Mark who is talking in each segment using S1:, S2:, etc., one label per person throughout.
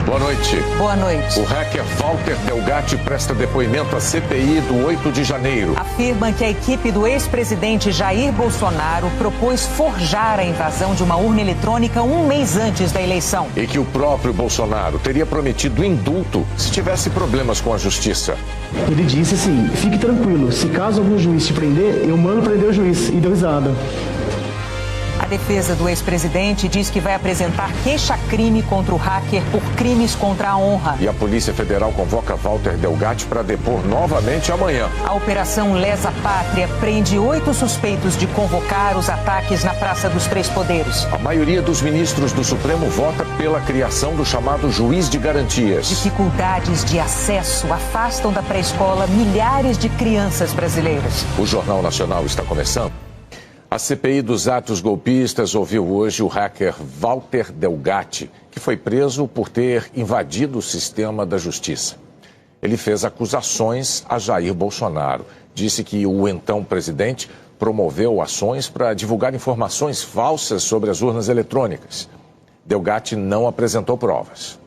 S1: Boa noite.
S2: Boa noite.
S1: O hacker Walter Delgatti presta depoimento à CPI do 8 de janeiro.
S2: Afirma que a equipe do ex-presidente Jair Bolsonaro propôs forjar a invasão de uma urna eletrônica um mês antes da eleição.
S1: E que o próprio Bolsonaro teria prometido indulto se tivesse problemas com a justiça.
S3: Ele disse assim: fique tranquilo, se caso algum juiz te prender, eu mando prender o juiz. E deu risada.
S2: A defesa do ex-presidente diz que vai apresentar queixa-crime contra o hacker por crimes contra a honra.
S1: E a Polícia Federal convoca Walter Delgatti para depor novamente amanhã.
S2: A Operação Lesa Pátria prende 8 suspeitos de convocar os ataques na Praça dos Três Poderes.
S1: A maioria dos ministros do Supremo vota pela criação do chamado juiz de garantias.
S2: Dificuldades de acesso afastam da pré-escola milhares de crianças brasileiras.
S1: O Jornal Nacional está começando. A CPI dos atos golpistas ouviu hoje o hacker Walter Delgatti, que foi preso por ter invadido o sistema da justiça. Ele fez acusações a Jair Bolsonaro. Disse que o então presidente promoveu ações para divulgar informações falsas sobre as urnas eletrônicas. Delgatti não apresentou provas.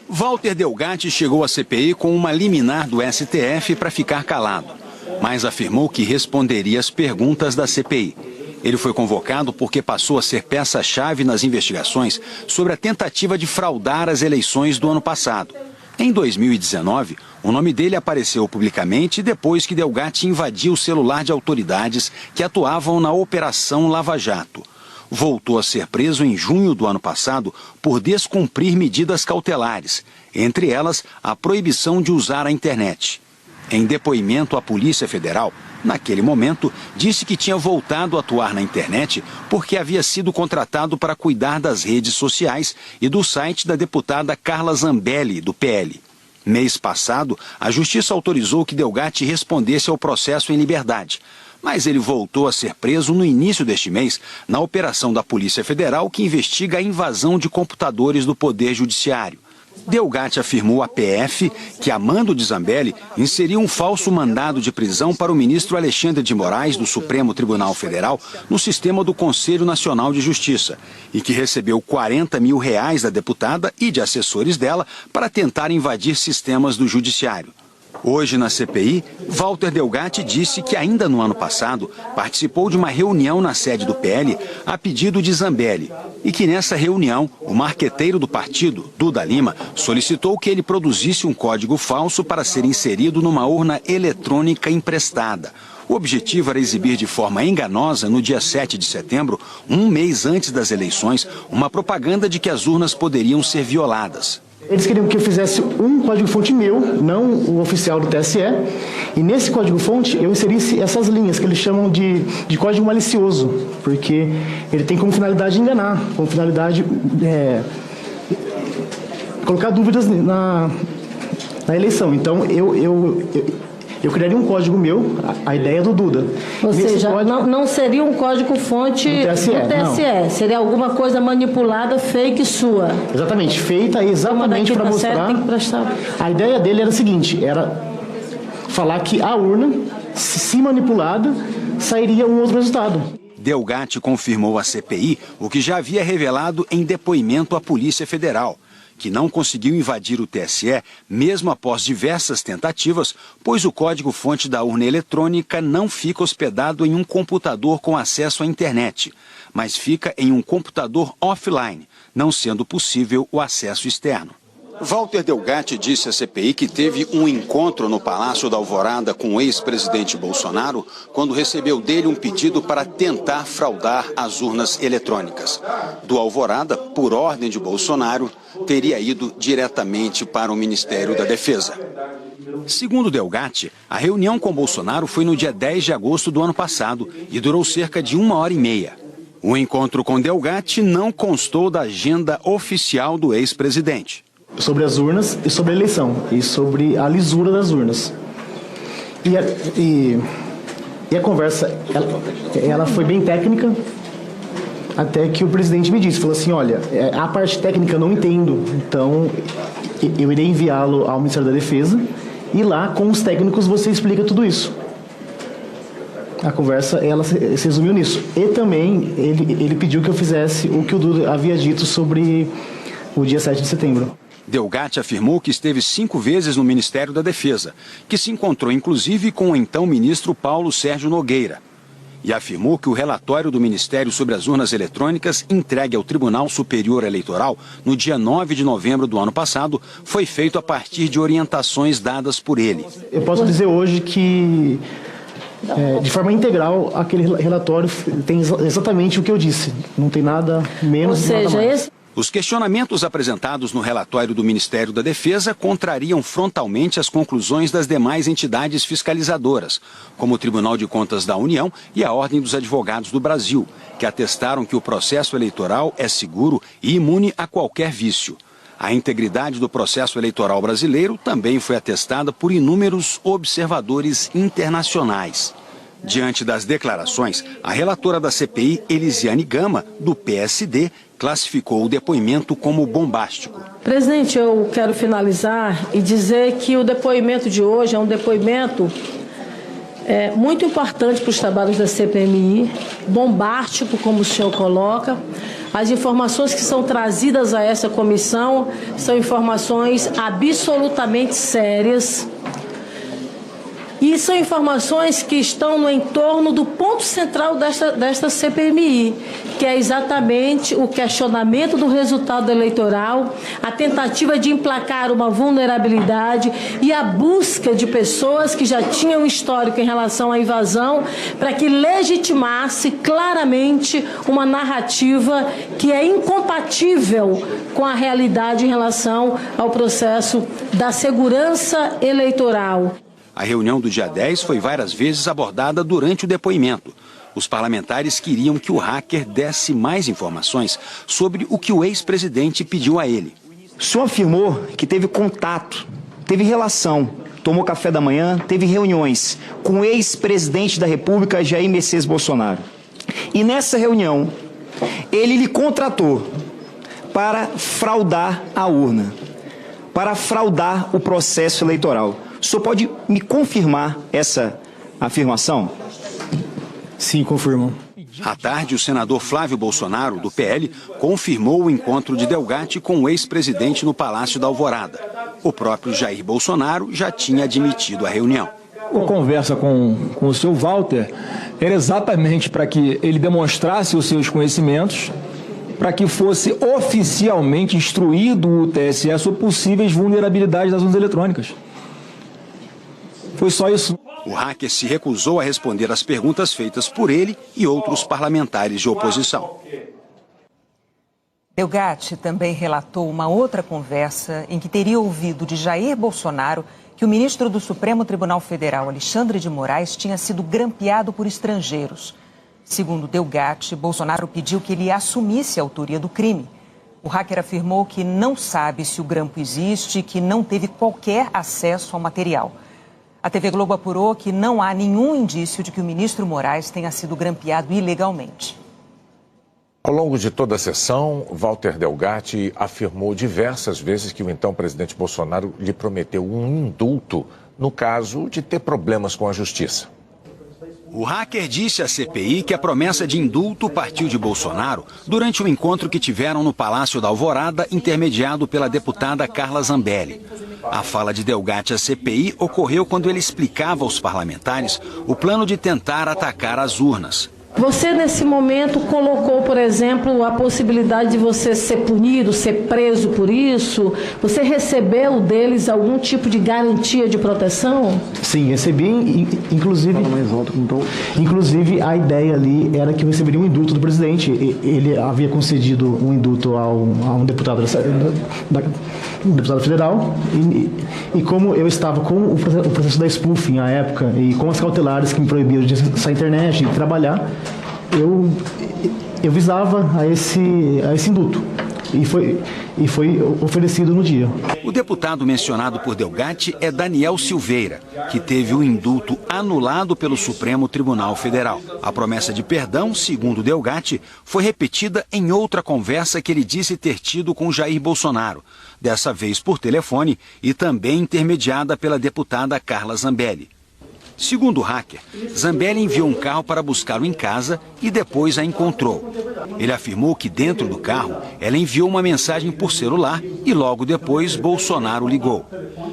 S4: Walter Delgatti chegou à CPI com uma liminar do STF para ficar calado, mas afirmou que responderia às perguntas da CPI. Ele foi convocado porque passou a ser peça-chave nas investigações sobre a tentativa de fraudar as eleições do ano passado. Em 2019, o nome dele apareceu publicamente depois que Delgatti invadiu o celular de autoridades que atuavam na Operação Lava Jato. Voltou a ser preso em junho do ano passado por descumprir medidas cautelares, entre elas a proibição de usar a internet. Em depoimento à Polícia Federal, naquele momento, disse que tinha voltado a atuar na internet porque havia sido contratado para cuidar das redes sociais e do site da deputada Carla Zambelli, do PL. Mês passado, a Justiça autorizou que Delgatti respondesse ao processo em liberdade, mas ele voltou a ser preso no início deste mês na operação da Polícia Federal que investiga a invasão de computadores do Poder Judiciário. Delgatti afirmou à PF que, a mando de Zambelli, inseriu um falso mandado de prisão para o ministro Alexandre de Moraes, do Supremo Tribunal Federal, no sistema do Conselho Nacional de Justiça, e que recebeu R$40 mil da deputada e de assessores dela para tentar invadir sistemas do Judiciário. Hoje, na CPI, Walter Delgatti disse que ainda no ano passado participou de uma reunião na sede do PL a pedido de Zambelli e que nessa reunião o marqueteiro do partido, Duda Lima, solicitou que ele produzisse um código falso para ser inserido numa urna eletrônica emprestada. O objetivo era exibir de forma enganosa, no dia 7 de setembro, um mês antes das eleições, uma propaganda de que as urnas poderiam ser violadas.
S3: Eles queriam que eu fizesse um código-fonte meu, não o oficial do TSE, e nesse código-fonte eu inserisse essas linhas, que eles chamam de código malicioso, porque ele tem como finalidade enganar, como finalidade colocar dúvidas na eleição. Então eu criaria um código meu, a ideia do Duda.
S5: Ou seja, não seria um código-fonte do TSE, seria alguma coisa manipulada, fake sua.
S3: Exatamente, feita exatamente para mostrar. A ideia dele era a seguinte, era falar que a urna, se manipulada, sairia um outro resultado.
S4: Delgatti confirmou à CPI o que já havia revelado em depoimento à Polícia Federal, que não conseguiu invadir o TSE, mesmo após diversas tentativas, pois o código-fonte da urna eletrônica não fica hospedado em um computador com acesso à internet, mas fica em um computador offline, não sendo possível o acesso externo. Walter Delgatti disse à CPI que teve um encontro no Palácio da Alvorada com o ex-presidente Bolsonaro quando recebeu dele um pedido para tentar fraudar as urnas eletrônicas. Do Alvorada, por ordem de Bolsonaro, teria ido diretamente para o Ministério da Defesa. Segundo Delgatti, a reunião com Bolsonaro foi no dia 10 de agosto do ano passado e durou cerca de 1h30. O encontro com Delgatti não constou da agenda oficial do ex-presidente.
S3: Sobre as urnas e sobre a eleição, e sobre a lisura das urnas. E a conversa, ela foi bem técnica, até que o presidente me disse, falou assim, olha, a parte técnica eu não entendo, então eu irei enviá-lo ao Ministério da Defesa, e lá com os técnicos você explica tudo isso. A conversa, ela se resumiu nisso. E também ele pediu que eu fizesse o que o Duda havia dito sobre o dia 7 de setembro.
S4: Delgatti afirmou que esteve 5 vezes no Ministério da Defesa, que se encontrou inclusive com o então ministro Paulo Sérgio Nogueira. E afirmou que o relatório do Ministério sobre as urnas eletrônicas, entregue ao Tribunal Superior Eleitoral no dia 9 de novembro do ano passado, foi feito a partir de orientações dadas por ele.
S3: Eu posso dizer hoje que, de forma integral, aquele relatório tem exatamente o que eu disse. Não tem nada menos, nada mais.
S4: Os questionamentos apresentados no relatório do Ministério da Defesa contrariam frontalmente as conclusões das demais entidades fiscalizadoras, como o Tribunal de Contas da União e a Ordem dos Advogados do Brasil, que atestaram que o processo eleitoral é seguro e imune a qualquer vício. A integridade do processo eleitoral brasileiro também foi atestada por inúmeros observadores internacionais. Diante das declarações, a relatora da CPI, Elisiane Gama, do PSD, classificou o depoimento como bombástico.
S5: Presidente, eu quero finalizar e dizer que o depoimento de hoje é um depoimento muito importante para os trabalhos da CPMI, bombástico, como o senhor coloca. As informações que são trazidas a essa comissão são informações absolutamente sérias. E são informações que estão no entorno do ponto central desta CPMI, que é exatamente o questionamento do resultado eleitoral, a tentativa de emplacar uma vulnerabilidade e a busca de pessoas que já tinham histórico em relação à invasão para que legitimasse claramente uma narrativa que é incompatível com a realidade em relação ao processo da segurança eleitoral.
S4: A reunião do dia 10 foi várias vezes abordada durante o depoimento. Os parlamentares queriam que o hacker desse mais informações sobre o que o ex-presidente pediu a ele.
S6: O senhor afirmou que teve contato, teve relação, tomou café da manhã, teve reuniões com o ex-presidente da República, Jair Messias Bolsonaro. E nessa reunião, ele lhe contratou para fraudar a urna, para fraudar o processo eleitoral. O senhor pode me confirmar essa afirmação?
S3: Sim, confirmo.
S4: À tarde, o senador Flávio Bolsonaro, do PL, confirmou o encontro de Delgatti com o ex-presidente no Palácio da Alvorada. O próprio Jair Bolsonaro já tinha admitido a reunião.
S7: A conversa com o senhor Walter era exatamente para que ele demonstrasse os seus conhecimentos, para que fosse oficialmente instruído o TSE sobre possíveis vulnerabilidades das urnas eletrônicas. Foi só isso.
S4: O hacker se recusou a responder às perguntas feitas por ele e outros parlamentares de oposição.
S2: Delgatti também relatou uma outra conversa em que teria ouvido de Jair Bolsonaro que o ministro do Supremo Tribunal Federal, Alexandre de Moraes, tinha sido grampeado por estrangeiros. Segundo Delgatti, Bolsonaro pediu que ele assumisse a autoria do crime. O hacker afirmou que não sabe se o grampo existe e que não teve qualquer acesso ao material. A TV Globo apurou que não há nenhum indício de que o ministro Moraes tenha sido grampeado ilegalmente.
S1: Ao longo de toda a sessão, Walter Delgatti afirmou diversas vezes que o então presidente Bolsonaro lhe prometeu um indulto no caso de ter problemas com a justiça.
S4: O hacker disse à CPI que a promessa de indulto partiu de Bolsonaro durante um encontro que tiveram no Palácio da Alvorada, intermediado pela deputada Carla Zambelli. A fala de Delgatti à CPI ocorreu quando ele explicava aos parlamentares o plano de tentar atacar as urnas.
S5: Você, nesse momento, colocou, por exemplo, a possibilidade de você ser punido, ser preso por isso? Você recebeu deles algum tipo de garantia de proteção?
S3: Sim, recebi, inclusive a ideia ali era que eu receberia um indulto do presidente. Ele havia concedido um indulto a um deputado federal e como eu estava com o processo da spoofing à época e com as cautelares que me proibiam de sair à internet e trabalhar, eu visava a esse indulto e foi oferecido no dia.
S4: O deputado mencionado por Delgatti é Daniel Silveira, que teve o indulto anulado pelo Supremo Tribunal Federal. A promessa de perdão, segundo Delgatti, foi repetida em outra conversa que ele disse ter tido com Jair Bolsonaro, dessa vez por telefone e também intermediada pela deputada Carla Zambelli. Segundo o hacker, Zambelli enviou um carro para buscá-lo em casa e depois a encontrou. Ele afirmou que dentro do carro ela enviou uma mensagem por celular e logo depois Bolsonaro ligou.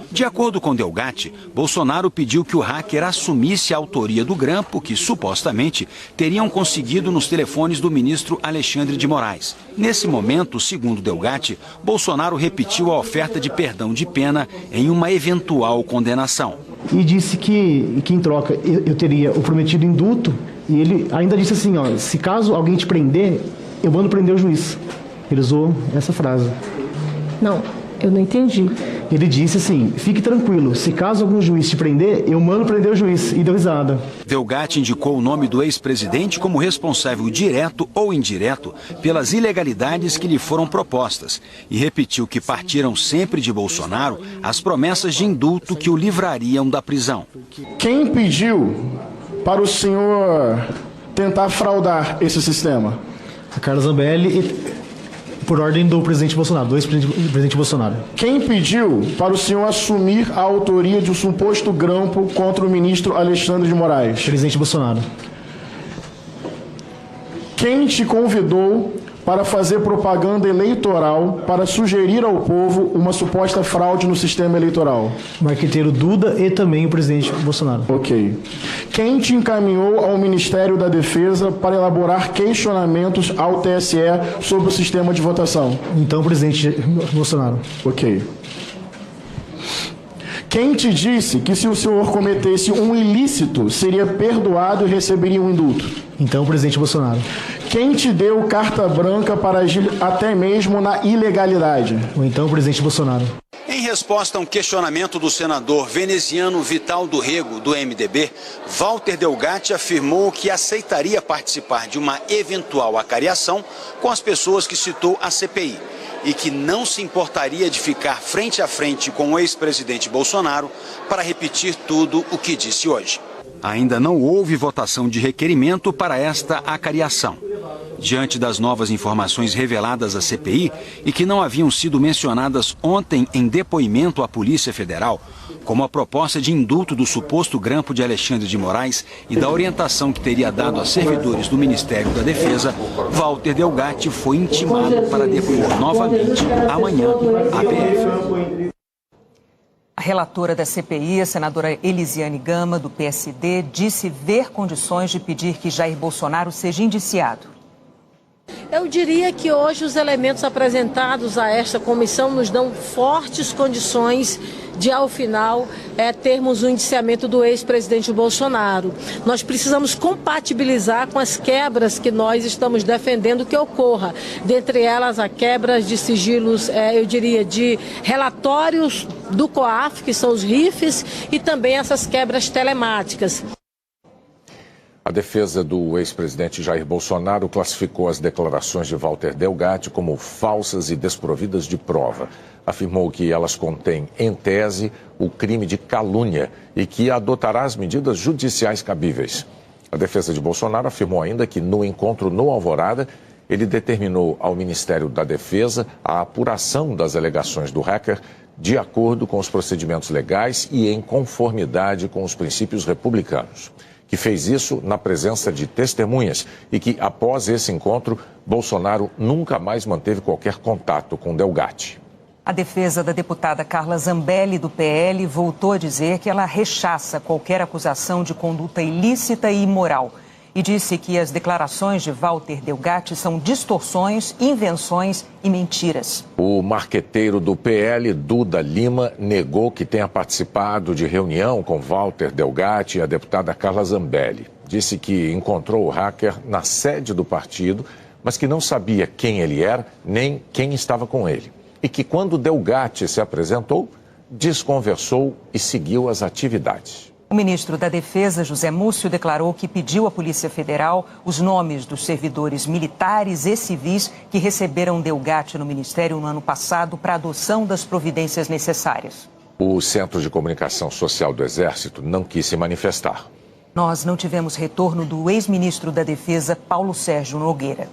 S4: De acordo com Delgatti, Bolsonaro pediu que o hacker assumisse a autoria do grampo que supostamente teriam conseguido nos telefones do ministro Alexandre de Moraes. Nesse momento, segundo Delgatti, Bolsonaro repetiu a oferta de perdão de pena em uma eventual condenação.
S3: E disse que em troca eu teria o prometido indulto, e ele ainda disse assim, ó, se caso alguém te prender, eu mando prender o juiz. Ele usou essa frase.
S5: Não, eu não entendi.
S3: Ele disse assim, fique tranquilo, se caso algum juiz te prender, eu mando prender o juiz, e deu risada.
S4: Delgatti indicou o nome do ex-presidente como responsável direto ou indireto pelas ilegalidades que lhe foram propostas e repetiu que partiram sempre de Bolsonaro as promessas de indulto que o livrariam da prisão.
S8: Quem pediu para o senhor tentar fraudar esse sistema?
S3: A Carla Zambelli, por ordem do presidente Bolsonaro, do ex-presidente Bolsonaro.
S8: Quem pediu para o senhor assumir a autoria de um suposto grampo contra o ministro Alexandre de Moraes?
S3: Presidente Bolsonaro.
S8: Quem te convidou para fazer propaganda eleitoral para sugerir ao povo uma suposta fraude no sistema eleitoral?
S3: O marqueteiro Duda e também o presidente Bolsonaro.
S8: Ok. Quem te encaminhou ao Ministério da Defesa para elaborar questionamentos ao TSE sobre o sistema de votação?
S3: Então, o presidente Bolsonaro.
S8: Ok. Quem te disse que se o senhor cometesse um ilícito, seria perdoado e receberia um indulto?
S3: Então, o presidente Bolsonaro.
S8: Quem te deu carta branca para agir até mesmo na ilegalidade?
S3: Ou então, o presidente Bolsonaro.
S4: Em resposta a um questionamento do senador veneziano Vital do Rego, do MDB, Walter Delgatti afirmou que aceitaria participar de uma eventual acariação com as pessoas que citou a CPI e que não se importaria de ficar frente a frente com o ex-presidente Bolsonaro para repetir tudo o que disse hoje. Ainda não houve votação de requerimento para esta acariação. Diante das novas informações reveladas à CPI e que não haviam sido mencionadas ontem em depoimento à Polícia Federal, como a proposta de indulto do suposto grampo de Alexandre de Moraes e da orientação que teria dado a servidores do Ministério da Defesa, Walter Delgatti foi intimado para depor novamente amanhã à PF.
S2: A relatora da CPI, a senadora Elisiane Gama, do PSD, disse ver condições de pedir que Jair Bolsonaro seja indiciado.
S5: Eu diria que hoje os elementos apresentados a esta comissão nos dão fortes condições de, ao final, termos o indiciamento do ex-presidente Bolsonaro. Nós precisamos compatibilizar com as quebras que nós estamos defendendo que ocorra. Dentre elas, a quebra de sigilos, eu diria, de relatórios do COAF, que são os RIFs, e também essas quebras telemáticas.
S1: A defesa do ex-presidente Jair Bolsonaro classificou as declarações de Walter Delgatti como falsas e desprovidas de prova. Afirmou que elas contêm, em tese, o crime de calúnia e que adotará as medidas judiciais cabíveis. A defesa de Bolsonaro afirmou ainda que, no encontro no Alvorada, ele determinou ao Ministério da Defesa a apuração das alegações do hacker de acordo com os procedimentos legais e em conformidade com os princípios republicanos. Que fez isso na presença de testemunhas e que, após esse encontro, Bolsonaro nunca mais manteve qualquer contato com Delgatti.
S2: A defesa da deputada Carla Zambelli, do PL, voltou a dizer que ela rechaça qualquer acusação de conduta ilícita e imoral e disse que as declarações de Walter Delgatti são distorções, invenções e mentiras. O
S1: marqueteiro do PL, Duda Lima, negou que tenha participado de reunião com Walter Delgatti e a deputada Carla Zambelli. Disse que encontrou o hacker na sede do partido, mas que não sabia quem ele era nem quem estava com ele. E que quando Delgatti se apresentou, desconversou e seguiu as atividades.
S2: O ministro da Defesa, José Múcio, declarou que pediu à Polícia Federal os nomes dos servidores militares e civis que receberam Delgatti no Ministério no ano passado para a adoção das providências necessárias.
S1: O Centro de Comunicação Social do Exército não quis se manifestar.
S2: Nós não tivemos retorno do ex-ministro da Defesa, Paulo Sérgio Nogueira.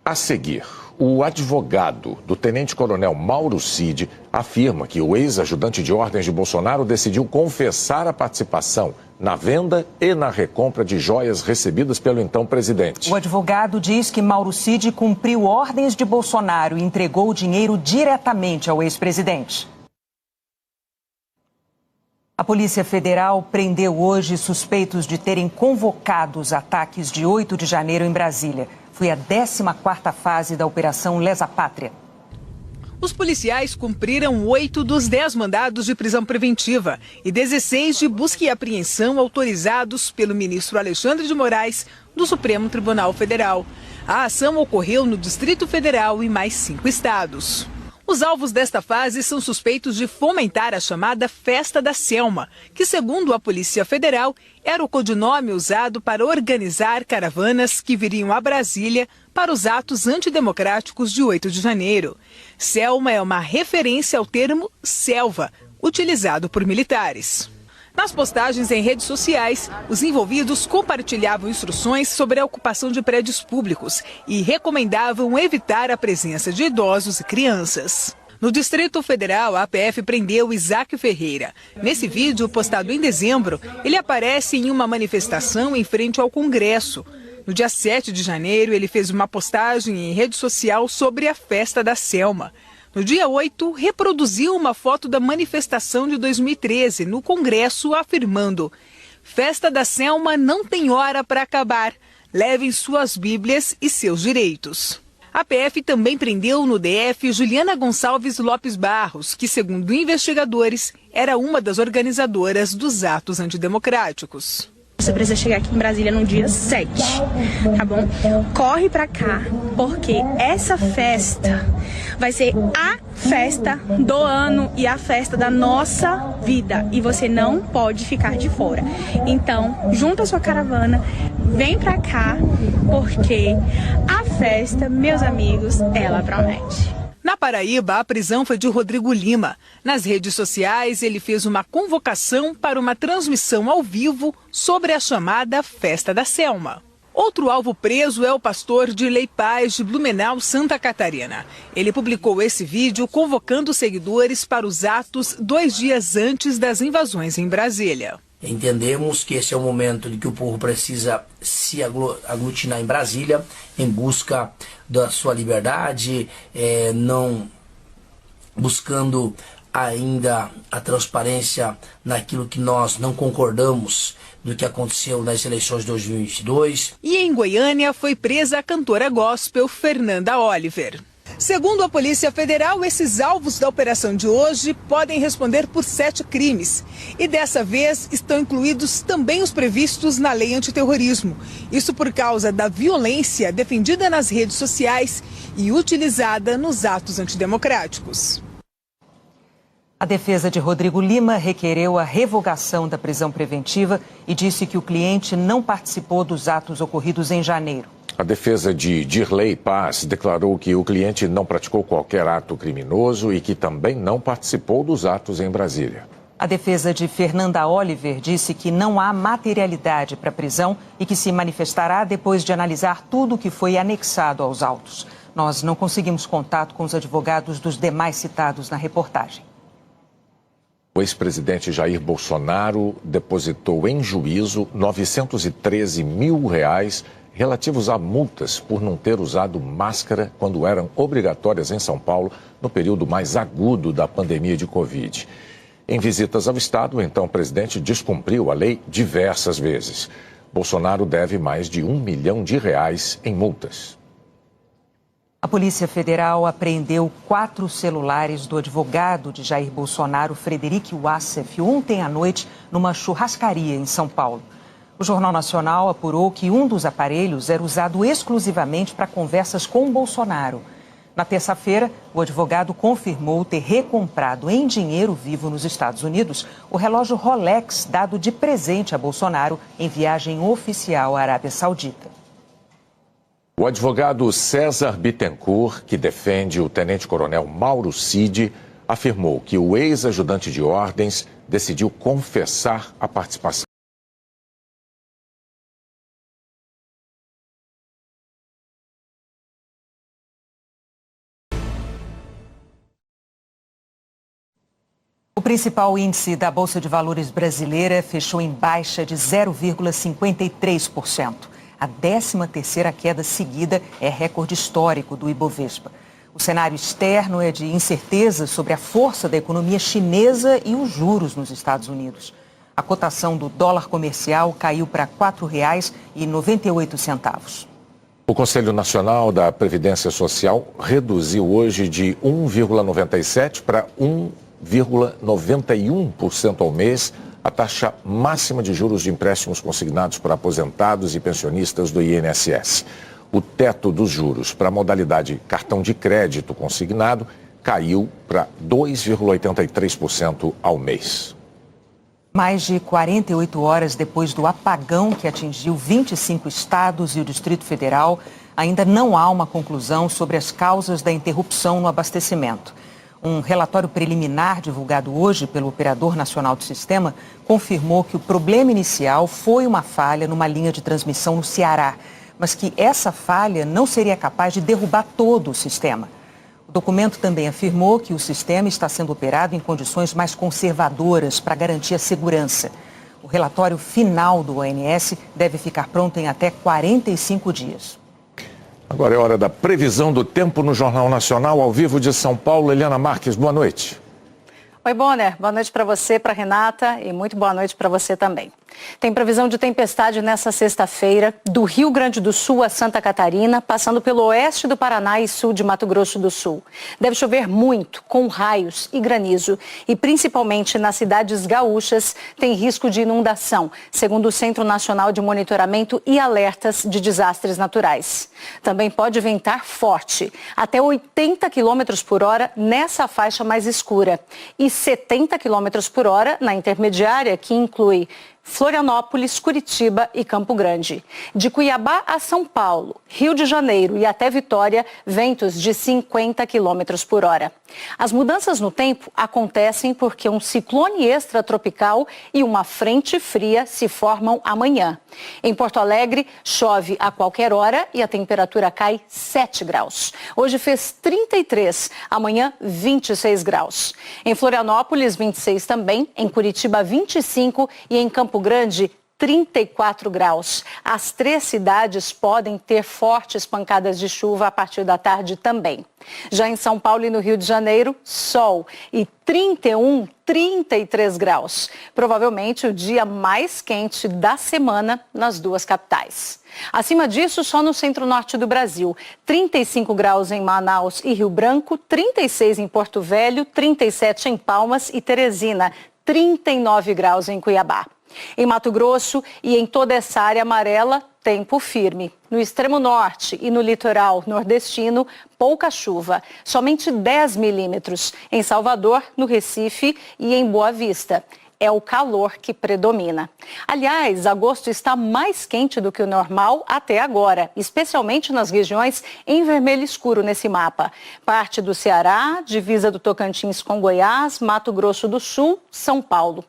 S1: A seguir, O advogado do tenente-coronel Mauro Cid afirma que o ex-ajudante de ordens de Bolsonaro decidiu confessar a participação na venda e na recompra de joias recebidas pelo então presidente.
S2: O advogado diz que Mauro Cid cumpriu ordens de Bolsonaro e entregou o dinheiro diretamente ao ex-presidente. A Polícia Federal prendeu hoje suspeitos de terem convocado os ataques de 8 de janeiro em Brasília. Foi a 14ª fase da Operação Lesa Pátria.
S9: Os policiais cumpriram 8 dos 10 mandados de prisão preventiva e 16 de busca e apreensão autorizados pelo ministro Alexandre de Moraes do Supremo Tribunal Federal. A ação ocorreu no Distrito Federal e mais 5 estados. Os alvos desta fase são suspeitos de fomentar a chamada Festa da Selma, que, segundo a Polícia Federal, era o codinome usado para organizar caravanas que viriam a Brasília para os atos antidemocráticos de 8 de janeiro. Selma é uma referência ao termo selva, utilizado por militares. Nas postagens em redes sociais, os envolvidos compartilhavam instruções sobre a ocupação de prédios públicos e recomendavam evitar a presença de idosos e crianças. No Distrito Federal, a PF prendeu Isaac Ferreira. Nesse vídeo, postado em dezembro, ele aparece em uma manifestação em frente ao Congresso. No dia 7 de janeiro, ele fez uma postagem em rede social sobre a Festa da Selma. No dia 8, reproduziu uma foto da manifestação de 2013 no Congresso, afirmando: Festa da Selma não tem hora para acabar. Levem suas Bíblias e seus direitos. A PF também prendeu no DF Juliana Gonçalves Lopes Barros, que, segundo investigadores, era uma das organizadoras dos atos antidemocráticos.
S10: Você precisa chegar aqui em Brasília no dia 7, tá bom? Corre pra cá, porque essa festa vai ser a festa do ano e a festa da nossa vida. E você não pode ficar de fora. Então, junta a sua caravana, vem pra cá, porque a festa, meus amigos, ela promete.
S9: Na Paraíba, a prisão foi de Rodrigo Lima. Nas redes sociais, ele fez uma convocação para uma transmissão ao vivo sobre a chamada Festa da Selma. Outro alvo preso é o pastor Dirley Paz, de Blumenau, Santa Catarina. Ele publicou esse vídeo convocando seguidores para os atos 2 dias antes das invasões em Brasília.
S11: Entendemos que esse é o momento de que o povo precisa se aglutinar em Brasília em busca da sua liberdade, não buscando ainda a transparência naquilo que nós não concordamos do que aconteceu nas eleições de 2022.
S9: E em Goiânia foi presa a cantora gospel Fernanda Oliver. Segundo a Polícia Federal, esses alvos da operação de hoje podem responder por 7 crimes. E dessa vez estão incluídos também os previstos na lei antiterrorismo. Isso por causa da violência defendida nas redes sociais e utilizada nos atos antidemocráticos.
S2: A defesa de Rodrigo Lima requereu a revogação da prisão preventiva e disse que o cliente não participou dos atos ocorridos em janeiro.
S1: A defesa de Dirley Paz declarou que o cliente não praticou qualquer ato criminoso e que também não participou dos atos em Brasília.
S2: A defesa de Fernanda Oliver disse que não há materialidade para a prisão e que se manifestará depois de analisar tudo o que foi anexado aos autos. Nós não conseguimos contato com os advogados dos demais citados na reportagem.
S1: O ex-presidente Jair Bolsonaro depositou em juízo R$913 mil relativos a multas por não ter usado máscara quando eram obrigatórias em São Paulo no período mais agudo da pandemia de Covid. Em visitas ao Estado, o então presidente descumpriu a lei diversas vezes. Bolsonaro deve mais de R$1 milhão em multas.
S2: A Polícia Federal apreendeu 4 celulares do advogado de Jair Bolsonaro, Frederic Wassef, ontem à noite numa churrascaria em São Paulo. O Jornal Nacional apurou que um dos aparelhos era usado exclusivamente para conversas com Bolsonaro. Na terça-feira, o advogado confirmou ter recomprado em dinheiro vivo nos Estados Unidos o relógio Rolex dado de presente a Bolsonaro em viagem oficial à Arábia Saudita.
S1: O advogado César Bittencourt, que defende o tenente-coronel Mauro Cid, afirmou que o ex-ajudante de ordens decidiu confessar a participação
S2: O principal índice da Bolsa de Valores brasileira fechou em baixa de 0,53%. A 13ª queda seguida é recorde histórico do Ibovespa. O cenário externo é de incerteza sobre a força da economia chinesa e os juros nos Estados Unidos. A cotação do dólar comercial caiu para R$ 4,98.
S1: O Conselho Nacional da Previdência Social reduziu hoje de 1,97% para 1,91% ao mês a taxa máxima de juros de empréstimos consignados para aposentados e pensionistas do INSS. O teto dos juros para a modalidade cartão de crédito consignado caiu para 2,83% ao mês.
S2: Mais de 48 horas depois do apagão que atingiu 25 estados e o Distrito Federal, ainda não há uma conclusão sobre as causas da interrupção no abastecimento. Um relatório preliminar divulgado hoje pelo Operador Nacional do Sistema confirmou que o problema inicial foi uma falha numa linha de transmissão no Ceará, mas que essa falha não seria capaz de derrubar todo o sistema. O documento também afirmou que o sistema está sendo operado em condições mais conservadoras para garantir a segurança. O relatório final do ONS deve ficar pronto em até 45 dias.
S1: Agora é hora da previsão do tempo no Jornal Nacional, ao vivo de São Paulo. Eliana Marques, boa noite.
S12: Oi, Bonner. Boa noite para você, para Renata e muito boa noite para você também. Tem previsão de tempestade nessa sexta-feira, do Rio Grande do Sul a Santa Catarina, passando pelo oeste do Paraná e sul de Mato Grosso do Sul. Deve chover muito, com raios e granizo, e principalmente nas cidades gaúchas tem risco de inundação, segundo o Centro Nacional de Monitoramento e Alertas de Desastres Naturais. Também pode ventar forte, até 80 km por hora nessa faixa mais escura, e 70 km por hora na intermediária, que inclui Florianópolis, Curitiba e Campo Grande. De Cuiabá a São Paulo, Rio de Janeiro e até Vitória, ventos de 50 km por hora. As mudanças no tempo acontecem porque um ciclone extratropical e uma frente fria se formam amanhã. Em Porto Alegre, chove a qualquer hora e a temperatura cai 7 graus. Hoje fez 33, amanhã 26 graus. Em Florianópolis, 26 também, em Curitiba 25 e em Campo Grande 34 graus. As 3 cidades podem ter fortes pancadas de chuva a partir da tarde também. Já em São Paulo e no Rio de Janeiro, sol e 31, 33 graus. Provavelmente o dia mais quente da semana nas duas capitais. Acima disso, só no centro-norte do Brasil. 35 graus em Manaus e Rio Branco, 36 em Porto Velho, 37 em Palmas e Teresina, 39 graus em Cuiabá. Em Mato Grosso e em toda essa área amarela, tempo firme. No extremo norte e no litoral nordestino, pouca chuva, somente 10 milímetros. Em Salvador, no Recife e em Boa Vista. É o calor que predomina. Aliás, agosto está mais quente do que o normal até agora, especialmente nas regiões em vermelho escuro nesse mapa. Parte do Ceará, divisa do Tocantins com Goiás, Mato Grosso do Sul, São Paulo.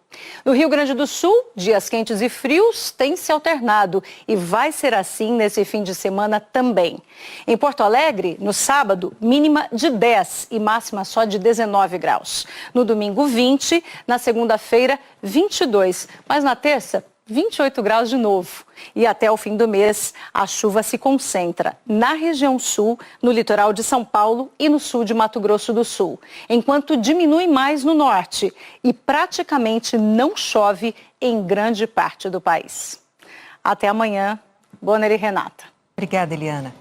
S12: No Rio Grande do Sul, dias quentes e frios têm se alternado e vai ser assim nesse fim de semana também. Em Porto Alegre, no sábado, mínima de 10 e máxima só de 19 graus. No domingo, 20, na segunda-feira, 22, mas na terça, 28 graus de novo. E até o fim do mês, a chuva se concentra na região sul, no litoral de São Paulo e no sul de Mato Grosso do Sul, enquanto diminui mais no norte e praticamente não chove em grande parte do país. Até amanhã, Bonner e Renata.
S2: Obrigada, Eliana.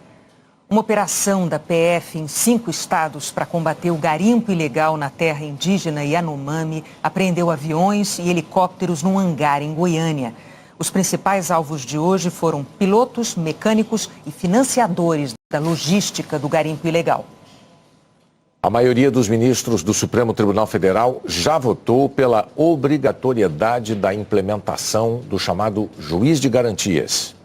S2: Uma operação da PF em 5 estados para combater o garimpo ilegal na terra indígena Yanomami apreendeu aviões e helicópteros num hangar em Goiânia. Os principais alvos de hoje foram pilotos, mecânicos e financiadores da logística do garimpo ilegal.
S1: A maioria dos ministros do Supremo Tribunal Federal já votou pela obrigatoriedade da implementação do chamado juiz de garantias.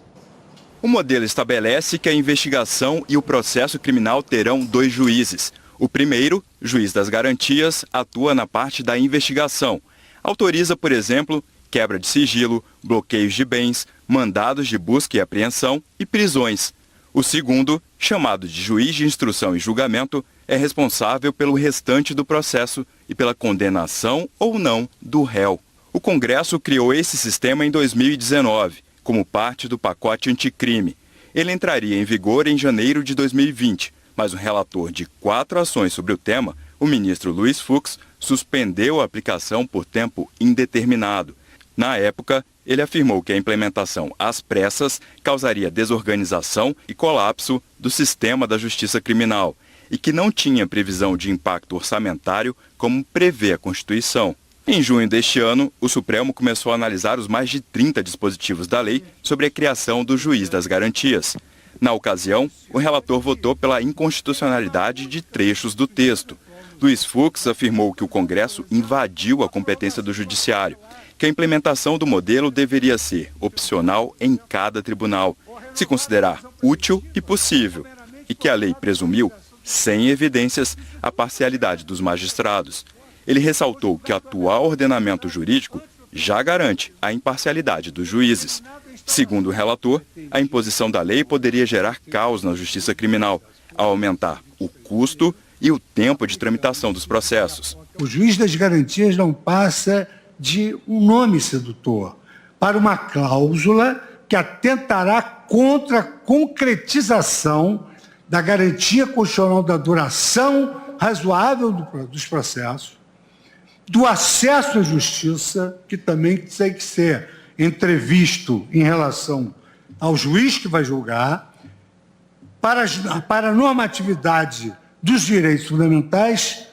S13: O modelo estabelece que a investigação e o processo criminal terão 2 juízes. O primeiro, juiz das garantias, atua na parte da investigação. Autoriza, por exemplo, quebra de sigilo, bloqueios de bens, mandados de busca e apreensão e prisões. O segundo, chamado de juiz de instrução e julgamento, é responsável pelo restante do processo e pela condenação ou não do réu. O Congresso criou esse sistema em 2019, como parte do pacote anticrime. Ele entraria em vigor em janeiro de 2020, mas o relator de 4 ações sobre o tema, o ministro Luiz Fux, suspendeu a aplicação por tempo indeterminado. Na época, ele afirmou que a implementação às pressas causaria desorganização e colapso do sistema da justiça criminal e que não tinha previsão de impacto orçamentário como prevê a Constituição. Em junho deste ano, o Supremo começou a analisar os mais de 30 dispositivos da lei sobre a criação do juiz das garantias. Na ocasião, o relator votou pela inconstitucionalidade de trechos do texto. Luiz Fux afirmou que o Congresso invadiu a competência do Judiciário, que a implementação do modelo deveria ser opcional em cada tribunal, se considerar útil e possível, e que a lei presumiu, sem evidências, a parcialidade dos magistrados. Ele ressaltou que o atual ordenamento jurídico já garante a imparcialidade dos juízes. Segundo o relator, a imposição da lei poderia gerar caos na justiça criminal, ao aumentar o custo e o tempo de tramitação dos processos.
S14: O juiz das garantias não passa de um nome sedutor para uma cláusula que atentará contra a concretização da garantia constitucional da duração razoável dos processos, do acesso à justiça, que também tem que ser entrevisto em relação ao juiz que vai julgar, para a normatividade dos direitos fundamentais,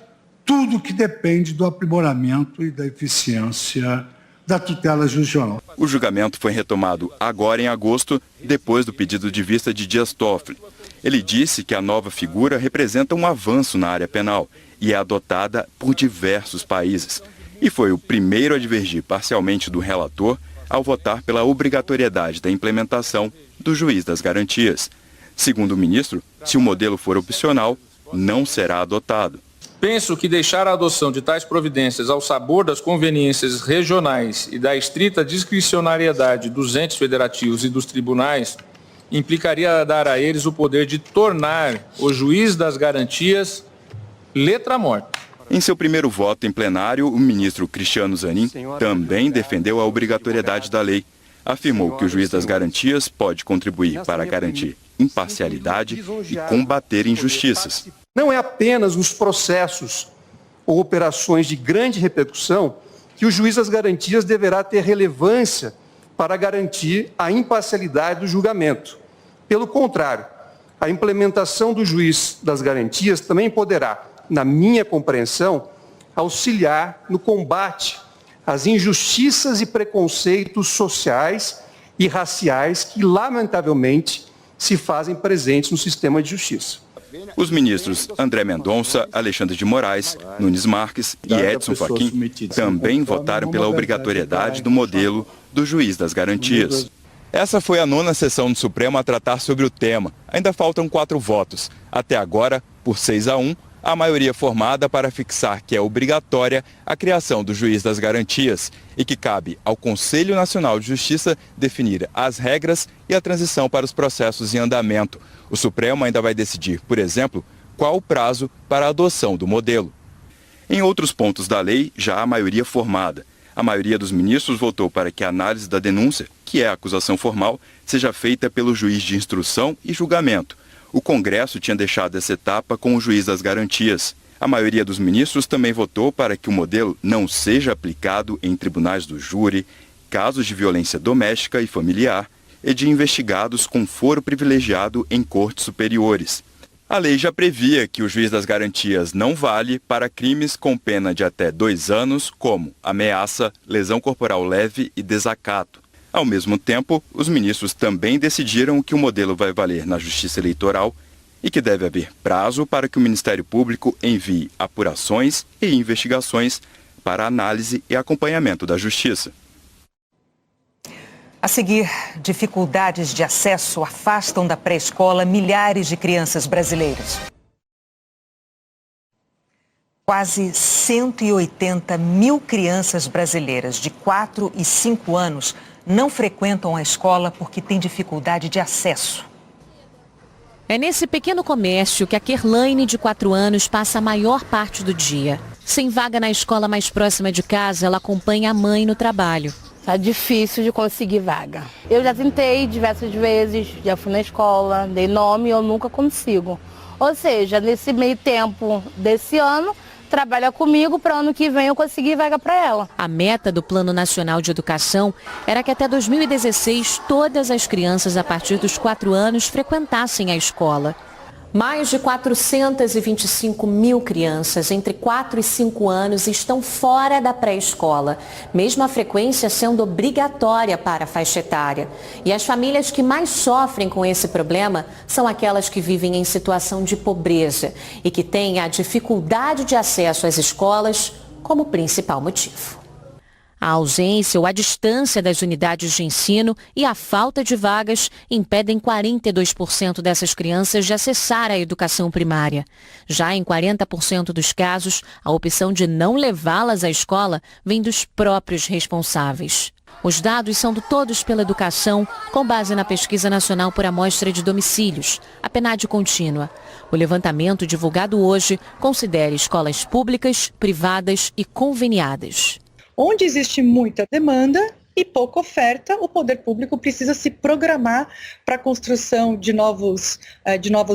S14: tudo que depende do aprimoramento e da eficiência da tutela jurisdicional.
S13: O julgamento foi retomado agora em agosto, depois do pedido de vista de Dias Toffoli. Ele disse que a nova figura representa um avanço na área penal e é adotada por diversos países. E foi o primeiro a divergir parcialmente do relator ao votar pela obrigatoriedade da implementação do juiz das garantias. Segundo o ministro, se o modelo for opcional, não será adotado.
S15: Penso que deixar a adoção de tais providências ao sabor das conveniências regionais e da estrita discricionariedade dos entes federativos e dos tribunais implicaria dar a eles o poder de tornar o juiz das garantias letra morta.
S13: Em seu primeiro voto em plenário, o ministro Cristiano Zanin também defendeu a obrigatoriedade da lei. Afirmou que o juiz das garantias pode contribuir para garantir imparcialidade e combater injustiças.
S16: Não é apenas nos processos ou operações de grande repercussão que o juiz das garantias deverá ter relevância para garantir a imparcialidade do julgamento. Pelo contrário, a implementação do juiz das garantias também poderá, na minha compreensão, auxiliar no combate às injustiças e preconceitos sociais e raciais que, lamentavelmente, se fazem presentes no sistema de justiça.
S13: Os ministros André Mendonça, Alexandre de Moraes, Nunes Marques e Edson Fachin também votaram pela obrigatoriedade do modelo do juiz das garantias. Essa foi a 9ª sessão do Supremo a tratar sobre o tema. Ainda faltam 4 votos. Até agora, por 6-1, a maioria formada para fixar que é obrigatória a criação do juiz das garantias e que cabe ao Conselho Nacional de Justiça definir as regras e a transição para os processos em andamento. O Supremo ainda vai decidir, por exemplo, qual o prazo para a adoção do modelo. Em outros pontos da lei, já há maioria formada. A maioria dos ministros votou para que a análise da denúncia, que é a acusação formal, seja feita pelo juiz de instrução e julgamento. O Congresso tinha deixado essa etapa com o juiz das garantias. A maioria dos ministros também votou para que o modelo não seja aplicado em tribunais do júri, casos de violência doméstica e familiar e de investigados com foro privilegiado em cortes superiores. A lei já previa que o juiz das garantias não vale para crimes com pena de até 2 anos, como ameaça, lesão corporal leve e desacato. Ao mesmo tempo, os ministros também decidiram que o modelo vai valer na Justiça Eleitoral e que deve haver prazo para que o Ministério Público envie apurações e investigações para análise e acompanhamento da Justiça.
S2: A seguir, dificuldades de acesso afastam da pré-escola milhares de crianças brasileiras. Quase 180 mil crianças brasileiras de 4 e 5 anos não frequentam a escola porque têm dificuldade de acesso.
S17: É nesse pequeno comércio que a Kerlaine, de 4 anos, passa a maior parte do dia. Sem vaga na escola mais próxima de casa, ela acompanha a mãe no trabalho.
S18: Tá difícil de conseguir vaga. Eu já tentei diversas vezes, já fui na escola, dei nome e eu nunca consigo. Ou seja, nesse meio tempo desse ano, trabalha comigo para ano que vem eu conseguir vaga para ela.
S17: A meta do Plano Nacional de Educação era que até 2016 todas as crianças a partir dos 4 anos frequentassem a escola. Mais de 425 mil crianças entre 4 e 5 anos estão fora da pré-escola, mesmo a frequência sendo obrigatória para a faixa etária. E as famílias que mais sofrem com esse problema são aquelas que vivem em situação de pobreza e que têm a dificuldade de acesso às escolas como principal motivo. A ausência ou a distância das unidades de ensino e a falta de vagas impedem 42% dessas crianças de acessar a educação primária. Já em 40% dos casos, a opção de não levá-las à escola vem dos próprios responsáveis. Os dados são do Todos pela Educação, com base na Pesquisa Nacional por Amostra de Domicílios, a PNAD contínua. O levantamento divulgado hoje considera escolas públicas, privadas e conveniadas.
S19: Onde existe muita demanda e pouca oferta, o poder público precisa se programar para a construção de novas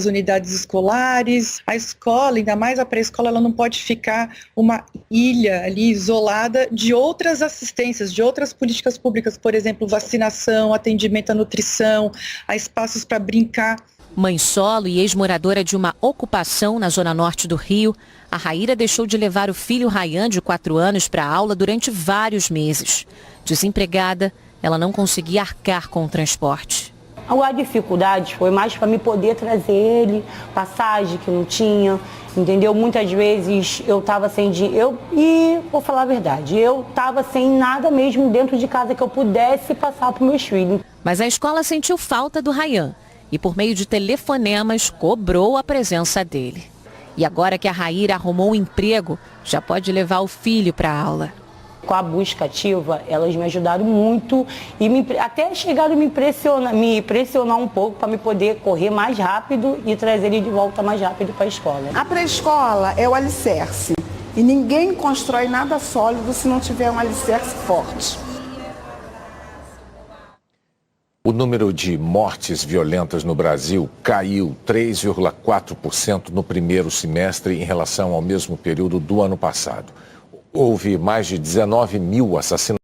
S19: unidades escolares. A escola, ainda mais a pré-escola, ela não pode ficar uma ilha ali isolada de outras assistências, de outras políticas públicas, por exemplo, vacinação, atendimento à nutrição, há espaços para brincar.
S17: Mãe solo e ex-moradora de uma ocupação na zona norte do Rio, a Raíra deixou de levar o filho Ryan, de 4 anos, para a aula durante vários meses. Desempregada, ela não conseguia arcar com o transporte.
S20: A dificuldade foi mais para me poder trazer ele, passagem que não tinha, entendeu? Muitas vezes eu estava sem dinheiro, e vou falar a verdade, eu estava sem nada mesmo dentro de casa que eu pudesse passar para os meus filhos.
S17: Mas a escola sentiu falta do Ryan e, por meio de telefonemas, cobrou a presença dele. E agora que a Raíra arrumou um emprego, já pode levar o filho para a aula.
S20: Com a busca ativa, elas me ajudaram muito e até chegaram a me pressionar um pouco para me poder correr mais rápido e trazer ele de volta mais rápido para a escola.
S21: A pré-escola é o alicerce e ninguém constrói nada sólido se não tiver um alicerce forte.
S1: O número de mortes violentas no Brasil caiu 3,4% no primeiro semestre em relação ao mesmo período do ano passado. Houve mais de 19 mil assassinatos.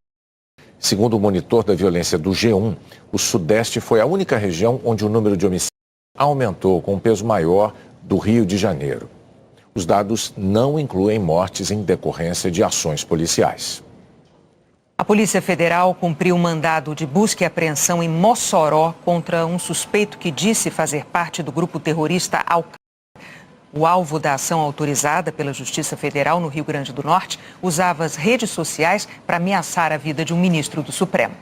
S1: Segundo o monitor da violência do G1, o Sudeste foi a única região onde o número de homicídios aumentou, com um peso maior do Rio de Janeiro. Os dados não incluem mortes em decorrência de ações policiais.
S2: A Polícia Federal cumpriu um mandado de busca e apreensão em Mossoró contra um suspeito que disse fazer parte do grupo terrorista Al-Qaeda. O alvo da ação autorizada pela Justiça Federal no Rio Grande do Norte usava as redes sociais para ameaçar a vida de um ministro do Supremo.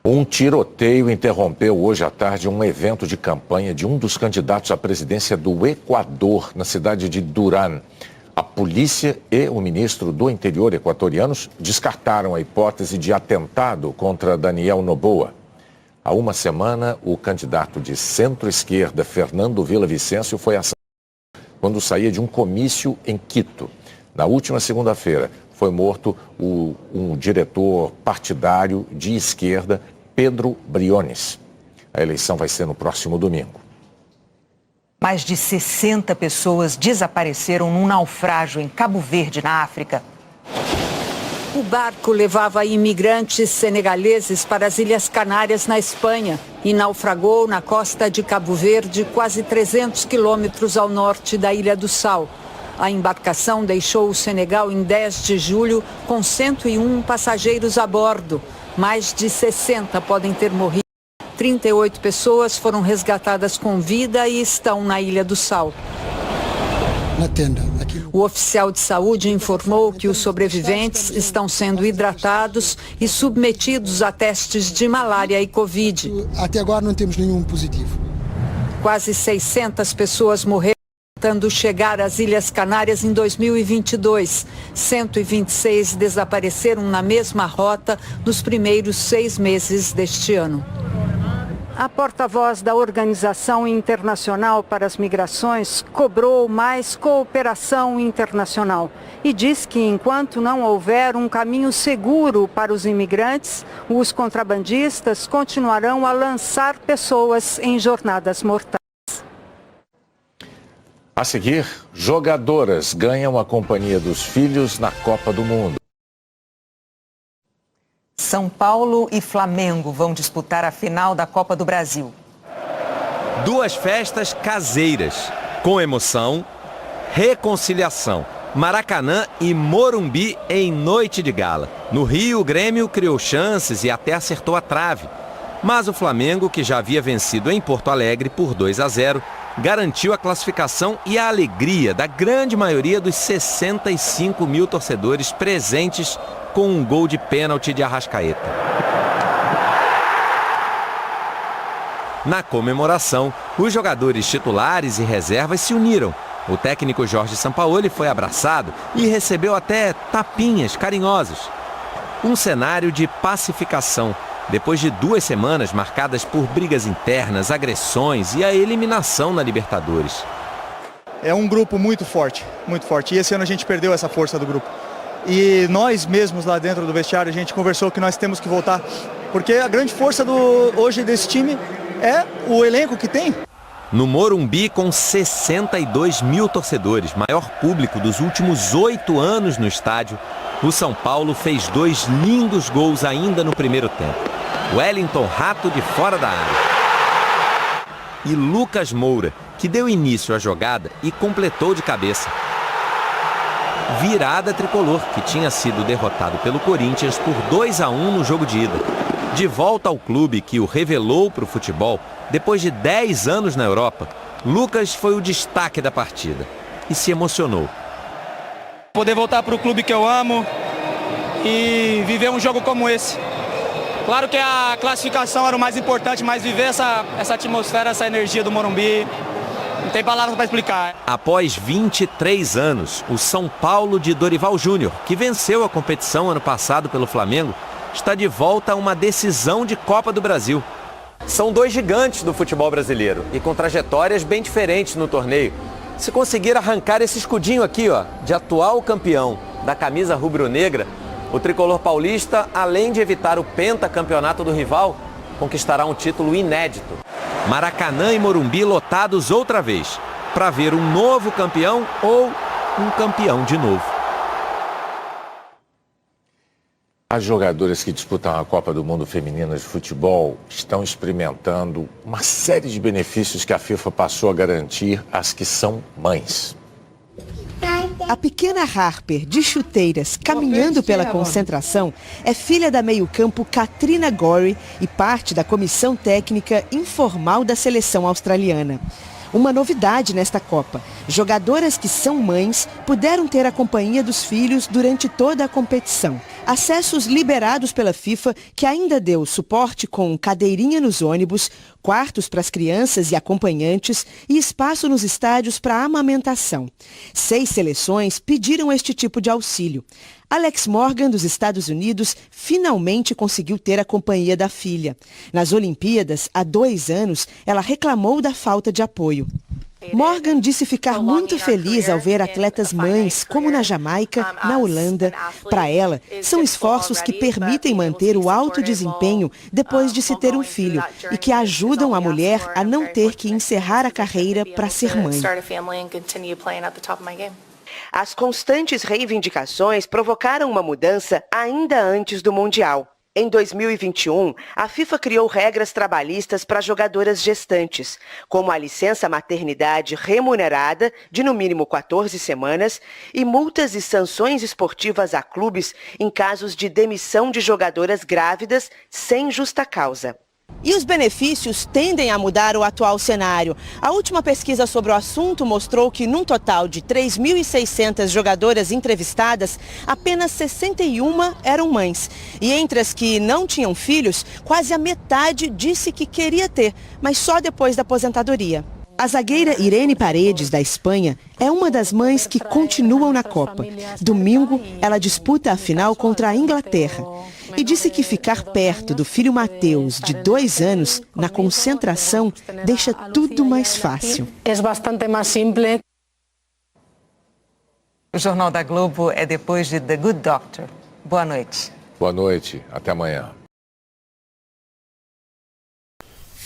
S1: Um tiroteio interrompeu hoje à tarde um evento de campanha de um dos candidatos à presidência do Equador, na cidade de Durán. A polícia e o ministro do Interior equatorianos descartaram a hipótese de atentado contra Daniel Noboa. Há uma semana, o candidato de centro-esquerda, Fernando Villavicencio, foi assassinado quando saía de um comício em Quito. Na última segunda-feira, foi morto um diretor partidário de esquerda, Pedro Briones. A eleição vai ser no próximo domingo.
S2: Mais de 60 pessoas desapareceram num naufrágio em Cabo Verde, na África.
S22: O barco levava imigrantes senegaleses para as Ilhas Canárias, na Espanha, e naufragou na costa de Cabo Verde, quase 300 quilômetros ao norte da Ilha do Sal. A embarcação deixou o Senegal em 10 de julho com 101 passageiros a bordo. Mais de 60 podem ter morrido. 38 pessoas foram resgatadas com vida e estão na Ilha do Sal.
S23: Na tenda.
S22: O oficial de saúde informou que os sobreviventes estão sendo hidratados e submetidos a testes de malária e Covid.
S23: Até agora não temos nenhum positivo.
S22: Quase 600 pessoas morreram tentando chegar às Ilhas Canárias em 2022. 126 desapareceram na mesma rota nos primeiros 6 meses deste ano. A porta-voz da Organização Internacional para as Migrações cobrou mais cooperação internacional e diz que enquanto não houver um caminho seguro para os imigrantes, os contrabandistas continuarão a lançar pessoas em jornadas mortais.
S1: A seguir, jogadoras ganham a companhia dos filhos na Copa do Mundo.
S2: São Paulo e Flamengo vão disputar a final da Copa do Brasil.
S6: Duas festas caseiras, com emoção, reconciliação. Maracanã e Morumbi em noite de gala. No Rio, o Grêmio criou chances e até acertou a trave. Mas o Flamengo, que já havia vencido em Porto Alegre por 2-0, garantiu a classificação e a alegria da grande maioria dos 65 mil torcedores presentes com um gol de pênalti de Arrascaeta. Na comemoração, os jogadores titulares e reservas se uniram. O técnico Jorge Sampaoli foi abraçado e recebeu até tapinhas carinhosas. Um cenário de pacificação, depois de 2 semanas marcadas por brigas internas, agressões e a eliminação na Libertadores.
S7: É um grupo muito forte, muito forte. E esse ano a gente perdeu essa força do grupo. E nós mesmos lá dentro do vestiário, a gente conversou que nós temos que voltar. Porque a grande força hoje desse time é o elenco que tem.
S6: No Morumbi, com 62 mil torcedores, maior público dos últimos 8 anos no estádio, o São Paulo fez 2 lindos gols ainda no primeiro tempo. Wellington Rato de fora da área. E Lucas Moura, que deu início à jogada e completou de cabeça. Virada tricolor, que tinha sido derrotado pelo Corinthians por 2-1 no jogo de ida. De volta ao clube que o revelou para o futebol, depois de 10 anos na Europa, Lucas foi o destaque da partida e se emocionou.
S8: Poder voltar para o clube que eu amo e viver um jogo como esse. Claro que a classificação era o mais importante, mas viver essa atmosfera, essa energia do Morumbi, não tem palavras para explicar.
S6: Após 23 anos, o São Paulo de Dorival Júnior, que venceu a competição ano passado pelo Flamengo, está de volta a uma decisão de Copa do Brasil.
S24: São 2 gigantes do futebol brasileiro e com trajetórias bem diferentes no torneio. Se conseguir arrancar esse escudinho aqui, ó, de atual campeão da camisa rubro-negra, o tricolor paulista, além de evitar o pentacampeonato do rival, conquistará um título inédito.
S6: Maracanã e Morumbi lotados outra vez, para ver um novo campeão ou um campeão de novo.
S1: As jogadoras que disputam a Copa do Mundo Feminina de Futebol estão experimentando uma série de benefícios que a FIFA passou a garantir às que são mães.
S25: A pequena Harper, de chuteiras, caminhando pela concentração, é filha da meio-campo Katrina Gorry e parte da comissão técnica informal da seleção australiana. Uma novidade nesta Copa, jogadoras que são mães puderam ter a companhia dos filhos durante toda a competição. Acessos liberados pela FIFA, que ainda deu suporte com cadeirinha nos ônibus, quartos para as crianças e acompanhantes e espaço nos estádios para amamentação. 6 seleções pediram este tipo de auxílio. Alex Morgan, dos Estados Unidos, finalmente conseguiu ter a companhia da filha. Nas Olimpíadas, há 2 anos, ela reclamou da falta de apoio. Morgan disse ficar muito feliz ao ver atletas mães, como na Jamaica, na Holanda. Para ela, são esforços que permitem manter o alto desempenho depois de se ter um filho e que ajudam a mulher a não ter que encerrar a carreira para ser mãe. As constantes reivindicações provocaram uma mudança ainda antes do Mundial. Em 2021, a FIFA criou regras trabalhistas para jogadoras gestantes, como a licença maternidade remunerada de no mínimo 14 semanas e multas e sanções esportivas a clubes em casos de demissão de jogadoras grávidas sem justa causa. E os benefícios tendem a mudar o atual cenário. A última pesquisa sobre o assunto mostrou que, num total de 3.600 jogadoras entrevistadas, apenas 61 eram mães. E entre as que não tinham filhos, quase a metade disse que queria ter, mas só depois da aposentadoria. A zagueira Irene Paredes, da Espanha, é uma das mães que continuam na Copa. Domingo, ela disputa a final contra a Inglaterra. E disse que ficar perto do filho Mateus, de 2 anos, na concentração, deixa tudo mais fácil.
S18: É bastante mais simples.
S2: O Jornal da Globo é depois de The Good Doctor. Boa noite.
S1: Boa noite. Até amanhã.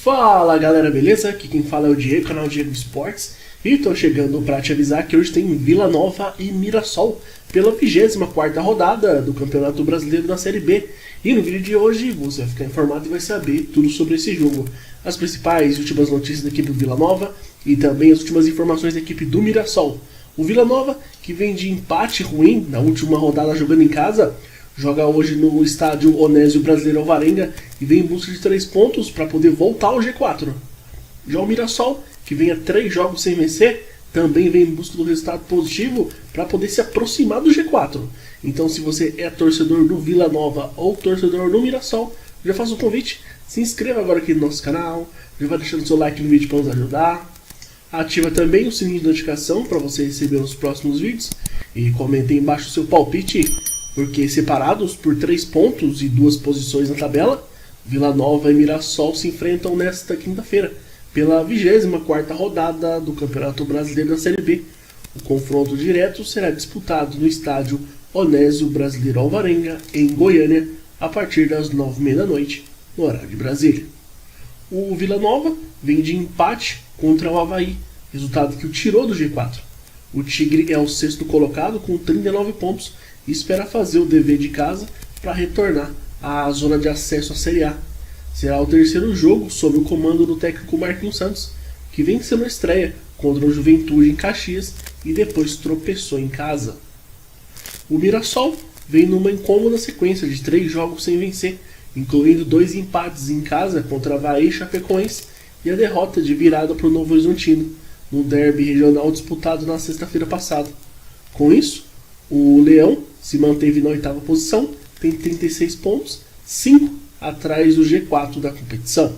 S3: Fala galera, beleza? Aqui quem fala é o Diego, canal Diego Esportes. E tô chegando para te avisar que hoje tem Vila Nova e Mirassol pela 24ª rodada do Campeonato Brasileiro da Série B. E no vídeo de hoje você vai ficar informado e vai saber tudo sobre esse jogo. As principais e últimas notícias da equipe do Vila Nova e também as últimas informações da equipe do Mirassol. O Vila Nova, que vem de empate ruim na última rodada jogando em casa, joga hoje no estádio Onésio Brasileiro Alvarenga e vem em busca de 3 pontos para poder voltar ao G4. Já o Mirassol, que vem a 3 jogos sem vencer, também vem em busca do resultado positivo para poder se aproximar do G4. Então, se você é torcedor do Vila Nova ou torcedor do Mirassol, já faço o convite, se inscreva agora aqui no nosso canal, já vai deixando seu like no vídeo para nos ajudar. Ativa também o sininho de notificação para você receber os próximos vídeos e comente aí embaixo o seu palpite, porque separados por 3 pontos e 2 posições na tabela, Vila Nova e Mirassol se enfrentam nesta quinta-feira pela 24ª rodada do Campeonato Brasileiro da Série B. O confronto direto será disputado no estádio Onésio Brasileiro Alvarenga, em Goiânia, a partir das 9h30 da noite, no horário de Brasília. O Vila Nova vem de empate contra o Avaí, resultado que o tirou do G4. O Tigre é o 6º colocado com 39 pontos e espera fazer o dever de casa para retornar à zona de acesso à Série A. Será o 3º jogo sob o comando do técnico Marquinhos Santos, que venceu na estreia contra o Juventude em Caxias e depois tropeçou em casa. O Mirassol vem numa incômoda sequência de 3 jogos sem vencer, incluindo 2 empates em casa contra Avaí e Chapecoense e a derrota de virada para o Novo Horizontino, no derby regional disputado na sexta-feira passada. Com isso, o Leão se manteve na 8ª posição, tem 36 pontos, 5 atrás do G4 da competição.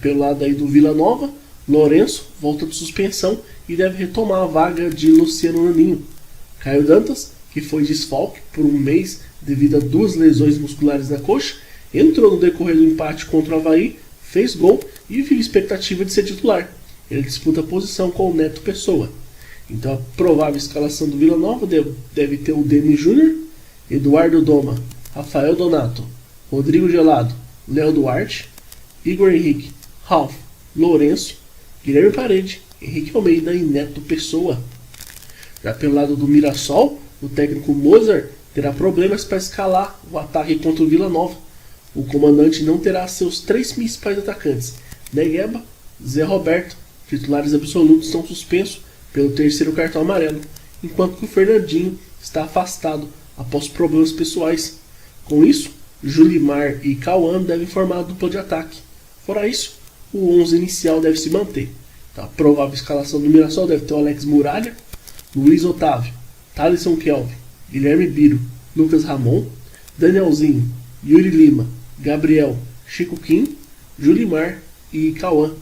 S3: Pelo lado aí do Vila Nova, Lourenço volta de suspensão e deve retomar a vaga de Luciano Naninho. Caio Dantas, que foi desfalque por um mês devido a 2 lesões musculares na coxa, entrou no decorrer do empate contra o Avaí, fez gol e vive expectativa de ser titular. Ele disputa a posição com o Neto Pessoa. Então a provável escalação do Vila Nova deve ter o Denis Júnior, Eduardo Doma, Rafael Donato, Rodrigo Gelado, Léo Duarte, Igor Henrique, Ralf, Lourenço, Guilherme Parede, Henrique Almeida e Neto Pessoa. Já pelo lado do Mirassol, o técnico Mozart terá problemas para escalar o ataque contra o Vila Nova. O comandante não terá seus 3 principais atacantes, Negueba, Zé Roberto, titulares absolutos, estão suspensos pelo 3º cartão amarelo, enquanto que o Fernandinho está afastado após problemas pessoais. Com isso, Julimar e Cauã devem formar a dupla de ataque. Fora isso, o 11 inicial deve se manter. Então, a provável escalação do Mirassol deve ter o Alex Muralha, Luiz Otávio, Thalisson Kelvin, Guilherme Biro, Lucas Ramon, Danielzinho, Yuri Lima, Gabriel, Chico Kim, Julimar e Cauã.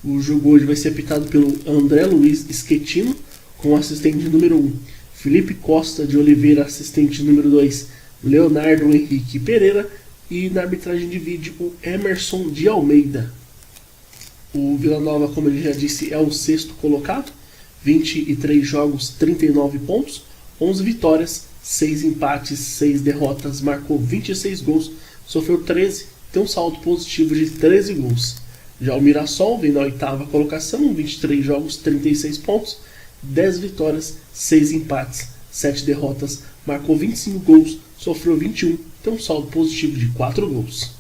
S3: O jogo hoje vai ser apitado pelo André Luiz Schettino, com o assistente número 1, Felipe Costa de Oliveira, assistente número 2, Leonardo Henrique Pereira, e na arbitragem de vídeo o Emerson de Almeida. O Vila Nova, como ele já disse, é o 6º colocado, 23 jogos, 39 pontos, 11 vitórias, 6 empates, 6 derrotas, marcou 26 gols, sofreu 13, tem um saldo positivo de 13 gols. Já o Mirassol vem na 8ª colocação, 23 jogos, 36 pontos, 10 vitórias, 6 empates, 7 derrotas, marcou 25 gols, sofreu 21, tem um saldo positivo de 4 gols.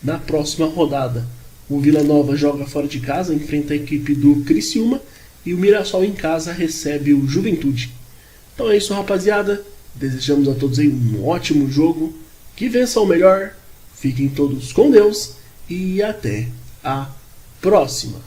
S3: Na próxima rodada, o Vila Nova joga fora de casa, enfrenta a equipe do Criciúma, e o Mirassol em casa recebe o Juventude. Então é isso, rapaziada. Desejamos a todos aí um ótimo jogo, que vençam o melhor, fiquem todos com Deus e até a próxima.